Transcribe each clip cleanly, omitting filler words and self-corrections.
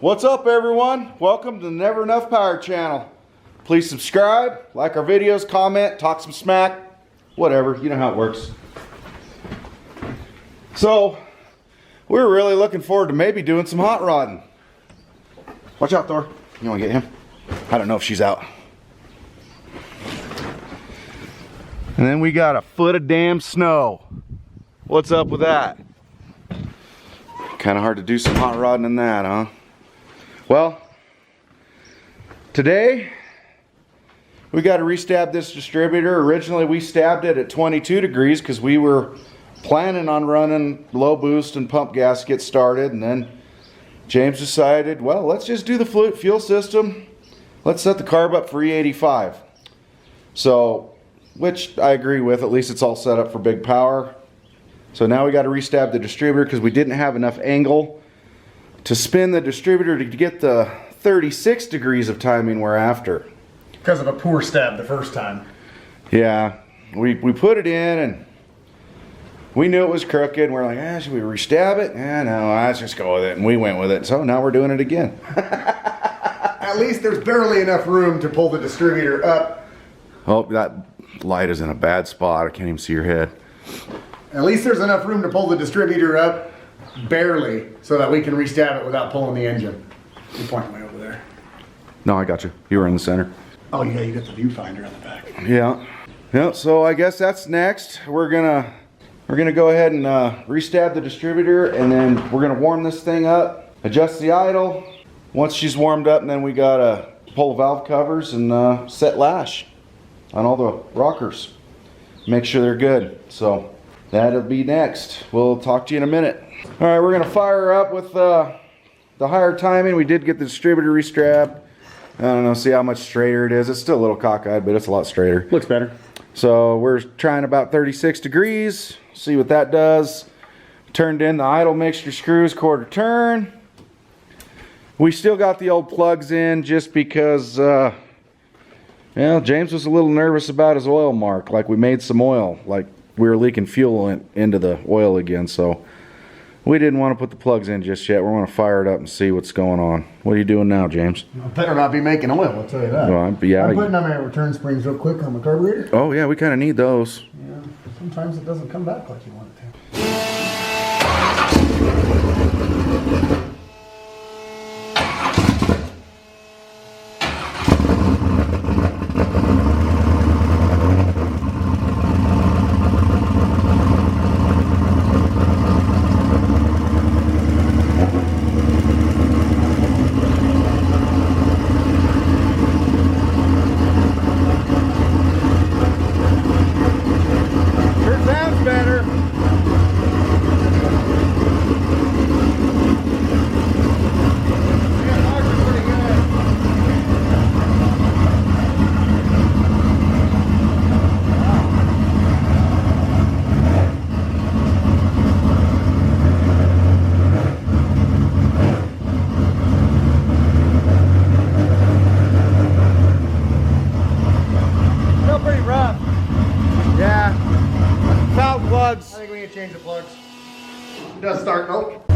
What's up, everyone? Welcome to the Never Enough Power channel. Please subscribe, like our videos, comment, talk some smack, whatever. You know how it works. So, we're really looking forward to maybe doing some hot rodding. Watch out, Thor. You want to get him? I don't know if she's out. And then we got a foot of damn snow. What's up with that? Kind of hard to do some hot rodding in that, huh? Well, today we got to restab this distributor. Originally we stabbed it at 22 degrees because we were planning on running low boost and pump gasket started, and then James decided, well, let's just do the fuel system. Let's set the carb up for E85. So, which I agree with, at least it's all set up for big power. So now we got to restab the distributor because we didn't have enough angle to spin the distributor to get the 36 degrees of timing we're after. Because of a poor stab the first time. Yeah, we put it in and we knew it was crooked, and we're like, should we restab it? No, let's just go with it. And we went with it. So now we're doing it again. At least there's barely enough room to pull the distributor up. Oh, that light is in a bad spot. I can't even see your head. At least there's enough room to pull the distributor up, barely, so that we can restab it without pulling the engine. You're pointing way over there. No, I got you. You were in the center. Oh yeah, you got the viewfinder on the back. Yeah. Yeah, so I guess that's next. We're gonna go ahead and restab the distributor, and then we're gonna warm this thing up, adjust the idle. Once she's warmed up, and then we gotta pull the valve covers and set lash on all the rockers. Make sure they're good. So that'll be next. We'll talk to you in a minute. All right, we're gonna fire her up with the higher timing. We did get the distributor restrapped. I don't know, see how much straighter it is. It's still a little cockeyed, but it's a lot straighter. Looks better. So we're trying about 36 degrees. See what that does. Turned in the idle mixture screws, quarter turn. We still got the old plugs in just because, James was a little nervous about his oil mark. Like we made some oil, like we were leaking fuel into the oil again. So we didn't want to put the plugs in just yet. We're going to fire it up and see what's going on. What are you doing now, James? I better not be making oil, I'll tell you that. Well, I'm putting on my return springs real quick on my carburetor. Oh yeah, we kind of need those. Yeah, sometimes it doesn't come back like you want it to. I think we need to change the plugs. It does start, nope.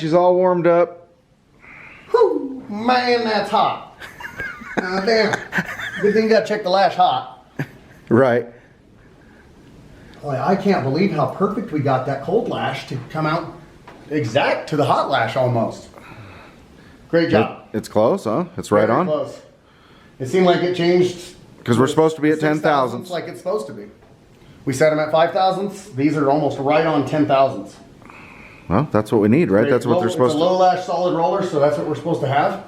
she's all warmed up. Whew, man, that's hot. Oh, damn. Good thing you got to check the lash hot. Right. Boy, I can't believe how perfect we got that cold lash to come out exact to the hot lash almost. Great job. It's close, huh? It's right Very on. Close. It seemed like it changed. Because we're supposed to be at 10 thousandths. Like it's supposed to be. We set them at 5 thousandths. These are almost right on 10 thousandths. Well, that's what we need, right? That's what they're supposed It's a to. low lash solid roller, so that's what we're supposed to have.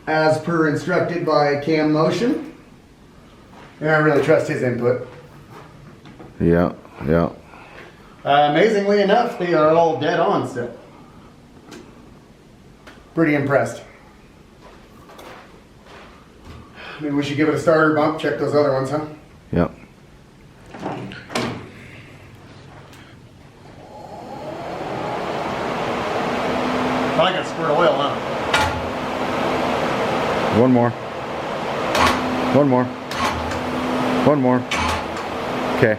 As per instructed by Cam Motion. And I really trust his input. Yeah, yeah. Amazingly enough, they are all dead on still. Pretty impressed. Maybe we should give it a starter bump, check those other ones, huh? Yep. I got squirt oil, huh? One more. One more. One more. Okay.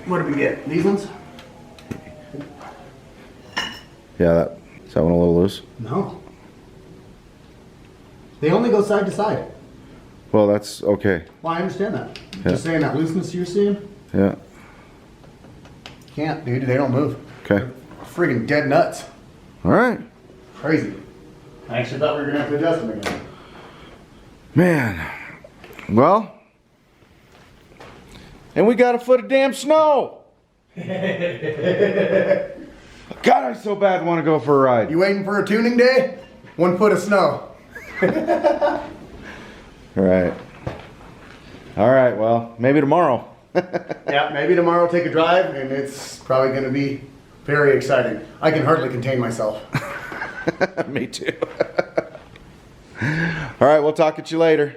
What did we get? These ones? Yeah, is that one a little loose? No. They only go side to side. Well, that's okay. Well, I understand that. Yeah. Just saying that looseness you're seeing? Yeah. Can't, dude. They don't move. Okay. Friggin' dead nuts. All right. Crazy. I actually thought we were gonna have to adjust them again. Man. Well. And we got a foot of damn snow. God, I so bad want to go for a ride. You waiting for a tuning day? 1 foot of snow. All right. All right. Well, maybe tomorrow. Yeah, maybe tomorrow take a drive, and it's probably gonna be very exciting. I can hardly contain myself. Me too. All right. We'll talk at you later.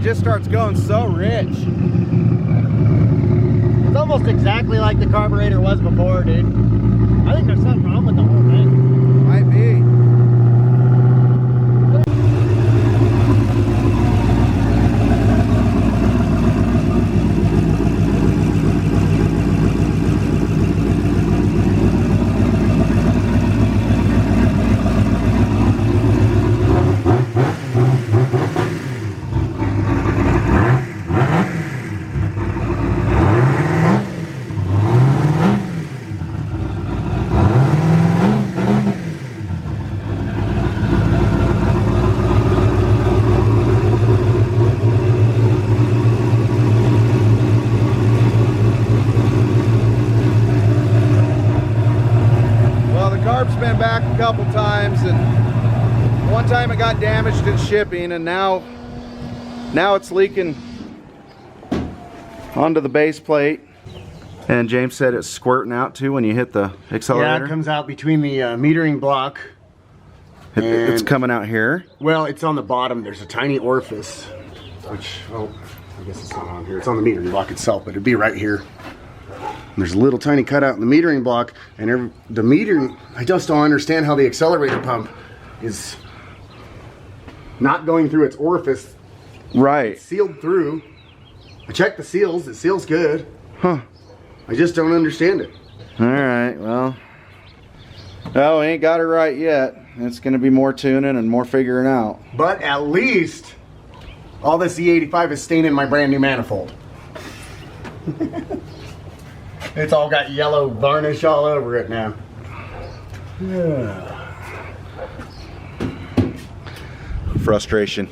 Just starts going so rich. It's almost exactly like the carburetor was before, dude. I think there's something wrong with the whole thing. Might be. Been back a couple times, and one time it got damaged in shipping, and now it's leaking onto the base plate. And James said it's squirting out too when you hit the accelerator. Yeah, it comes out between the metering block. It's coming out here. Well, it's on the bottom. There's a tiny orifice, which, oh, I guess it's not on here. It's on the metering block itself, but it'd be right here. There's a little tiny cutout in the metering block, and the metering, I just don't understand how the accelerator pump is not going through its orifice. Right. Sealed through. I checked the seals. It seals good. Huh. I just don't understand it. All right, well. Oh, we ain't got it right yet. It's going to be more tuning and more figuring out. But at least all this E85 is staining my brand new manifold. It's all got yellow varnish all over it now. Frustration.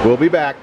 We'll be back.